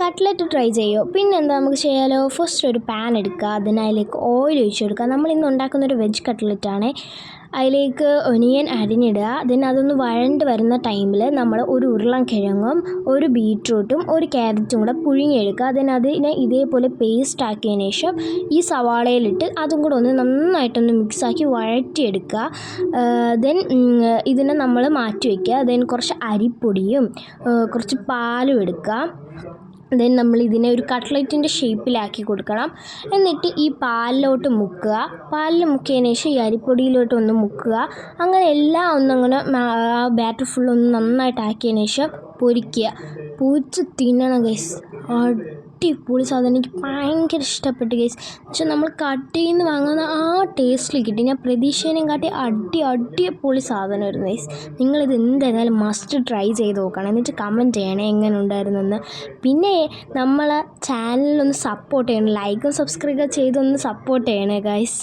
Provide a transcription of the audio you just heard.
Cutlet try ചെയ്യുമോ? പിന്നെന്താ നമുക്ക് ചെയ്യാലോ. ഫസ്റ്റ് ഒരു പാൻ എടുക്കുക, അതിലേക്ക് ഓയിൽ ഒഴിച്ച് കൊടുക്കുക. നമ്മൾ ഇന്ന് ഉണ്ടാക്കുന്നൊരു വെജ് കട്ട്ലറ്റാണ്. അതിലേക്ക് ഒനിയൻ അരിഞ്ഞിടുക. അതൊന്ന് വഴണ്ട് വരുന്ന ടൈമിൽ നമ്മൾ ഒരു ഉരുളൻകിഴങ്ങും ഒരു ബീറ്റ്റൂട്ടും ഒരു ക്യാരറ്റും കൂടെ പുഴുങ്ങിയെടുക്കുക. അതിനെ ഇതേപോലെ പേസ്റ്റ് ആക്കിയതിന് ശേഷം ഈ സവാളയിലിട്ട് അതും കൂടെ ഒന്ന് നന്നായിട്ടൊന്ന് മിക്സാക്കി വഴറ്റിയെടുക്കുക. ഇതിനെ നമ്മൾ മാറ്റി വയ്ക്കുക. കുറച്ച് അരിപ്പൊടിയും കുറച്ച് പാലും എടുക്കുക. നമ്മൾ ഇതിനെ ഒരു കട്ട്ലറ്റിൻ്റെ ഷേപ്പിലാക്കി കൊടുക്കണം. എന്നിട്ട് ഈ പാലിലോട്ട് മുക്കുക. പാലിൽ മുക്കിയതിന് ശേഷം ഈ അരിപ്പൊടിയിലോട്ട് ഒന്ന് മുക്കുക. അങ്ങനെ എല്ലാം ഒന്നങ്ങനെ ബാറ്റർ ഫുള്ളൊന്ന് നന്നായിട്ട് ആക്കിയതിന് ശേഷം പൊരിച്ച് തിന്നണം ഗൈസ്. അടിപൊളി സാധനം. എനിക്ക് ഭയങ്കര ഇഷ്ടപ്പെട്ടു ഗൈസ്. പക്ഷെ നമ്മൾ കടയിൽ നിന്ന് വാങ്ങുന്ന ആ ടേസ്റ്റിൽ കിട്ടി. ഞാൻ പ്രതീക്ഷേനെയും കാട്ടി അടിപൊളി സാധനമായിരുന്നു ഗൈസ്. നിങ്ങളിത് എന്തായാലും മസ്റ്റ് ട്രൈ ചെയ്ത് നോക്കണം. എന്നിട്ട് കമൻറ്റ് ചെയ്യണേ എങ്ങനെ ഉണ്ടായിരുന്നെന്ന്. പിന്നെ നമ്മളെ ചാനലിലൊന്ന് സപ്പോർട്ട് ചെയ്യണം. ലൈക്കും സബ്സ്ക്രൈബ് ചെയ്തൊന്ന് സപ്പോർട്ട് ചെയ്യണേ ഗൈസ്.